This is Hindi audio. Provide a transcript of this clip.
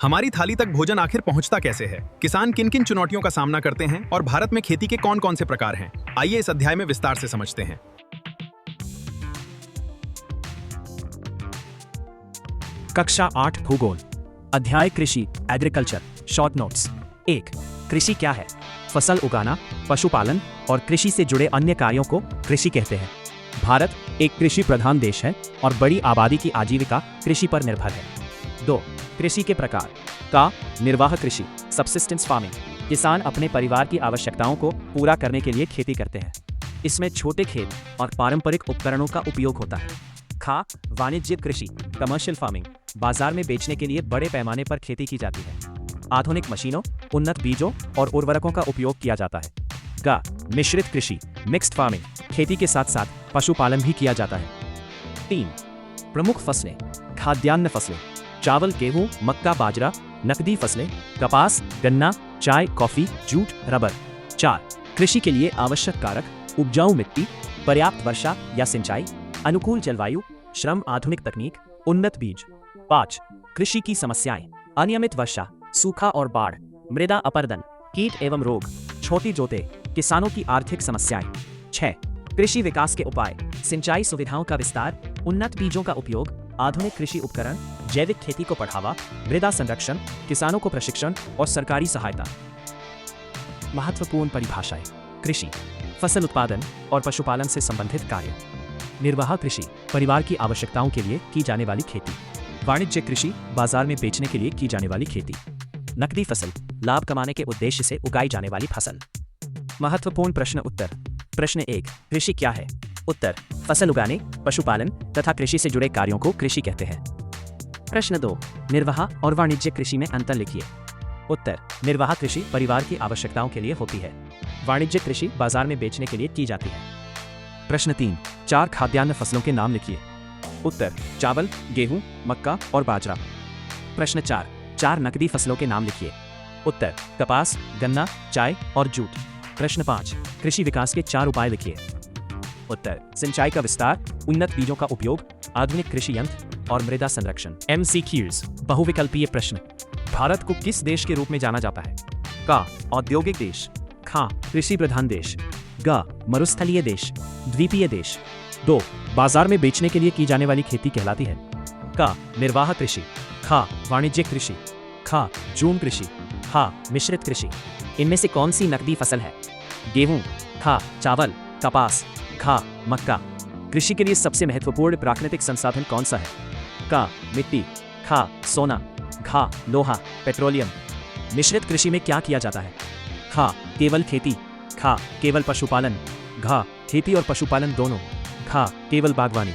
हमारी थाली तक भोजन आखिर पहुंचता कैसे है? किसान किन किन चुनौतियों का सामना करते हैं और भारत में खेती के कौन कौन से प्रकार हैं? आइए इस अध्याय में विस्तार से समझते हैं। कक्षा 8 भूगोल अध्याय कृषि एग्रीकल्चर शॉर्ट नोट्स। 1. कृषि क्या है? फसल उगाना, पशुपालन और कृषि से जुड़े अन्य कार्यों को कृषि कहते हैं। भारत एक कृषि प्रधान देश है और बड़ी आबादी की आजीविका कृषि पर निर्भर है। 2. कृषि के प्रकार का निर्वाह कृषि सबसिस्टेंस फार्मिंग, किसान अपने परिवार की आवश्यकताओं को पूरा करने के लिए खेती करते हैं। इसमें छोटे खेत और पारंपरिक उपकरणों का उपयोग होता है। खा वाणिज्यिक कृषि कमर्शियल फार्मिंग, बाजार में बेचने के लिए बड़े पैमाने पर खेती की जाती है। आधुनिक मशीनों, उन्नत बीजों और उर्वरकों का उपयोग किया जाता है। गा मिश्रित कृषि मिक्स्ड फार्मिंग, खेती के साथ साथ पशुपालन भी किया जाता है। 3. प्रमुख फसलें खाद्यान्न फसलें चावल, गेहूं, मक्का, बाजरा। नकदी फसलें कपास, गन्ना, चाय, कॉफी, जूट, रबर। 4. कृषि के लिए आवश्यक कारक उपजाऊ मिट्टी, पर्याप्त वर्षा या सिंचाई, अनुकूल जलवायु, श्रम, आधुनिक तकनीक, उन्नत बीज। 5. कृषि की समस्याएं अनियमित वर्षा, सूखा और बाढ़, मृदा अपरदन, कीट एवं रोग, छोटी जोतें, किसानों की आर्थिक समस्याएं। 6. कृषि विकास के उपाय सिंचाई सुविधाओं का विस्तार, उन्नत बीजों का उपयोग, आधुनिक कृषि उपकरण, जैविक खेती को बढ़ावा, मृदा संरक्षण, किसानों को प्रशिक्षण और सरकारी सहायता। महत्वपूर्ण परिभाषाएं कृषि फसल उत्पादन और पशुपालन से संबंधित कार्य। निर्वाह कृषि परिवार की आवश्यकताओं के लिए की जाने वाली खेती। वाणिज्य कृषि बाजार में बेचने के लिए की जाने वाली खेती। नकदी फसल लाभ कमाने के उद्देश्य से उगाई जाने वाली फसल। महत्वपूर्ण प्रश्न उत्तर। प्रश्न 1. कृषि क्या है? उत्तर फसल उगाने, पशुपालन तथा कृषि से जुड़े कार्यों को कृषि कहते हैं। प्रश्न 2. निर्वाह और वाणिज्य कृषि में अंतर लिखिए। उत्तर निर्वाह कृषि परिवार की आवश्यकताओं के लिए होती है। वाणिज्य कृषि बाजार में बेचने के लिए की जाती है। प्रश्न 3. 4 खाद्यान्न फसलों के नाम लिखिए। उत्तर चावल, गेहूं, मक्का और बाजरा। प्रश्न 4. 4 नकदी फसलों के नाम लिखिए। उत्तर कपास, गन्ना, चाय और जूट। प्रश्न 5. कृषि विकास के 4 उपाय लिखिए। उत्तर सिंचाई का विस्तार, उन्नत बीजों का उपयोग, आधुनिक कृषि यंत्र और मृदा संरक्षण। MCQs बहुविकल्पीय प्रश्न। भारत को किस देश के रूप में जाना जाता है? का औद्योगिक देश, खा कृषि प्रधान देश, ग मरुस्थलीय देश, द्वीपीय देश। 2 बाजार में बेचने के लिए की जाने वाली खेती कहलाती है। का निर्वाह कृषि, खा वाणिज्यिक कृषि, खा जूम कृषि, हा मिश्रित कृषि। इनमें से कौन सी नकदी फसल है? गेहूं, खा चावल, कपास, खा मक्का। कृषि के लिए सबसे महत्वपूर्ण प्राकृतिक संसाधन कौन सा है? का मिट्टी, खा सोना, घा लोहा, पेट्रोलियम। मिश्रित कृषि में क्या किया जाता है? खा केवल खेती, खा केवल पशुपालन, घा खेती और पशुपालन दोनों, खा केवल बागवानी।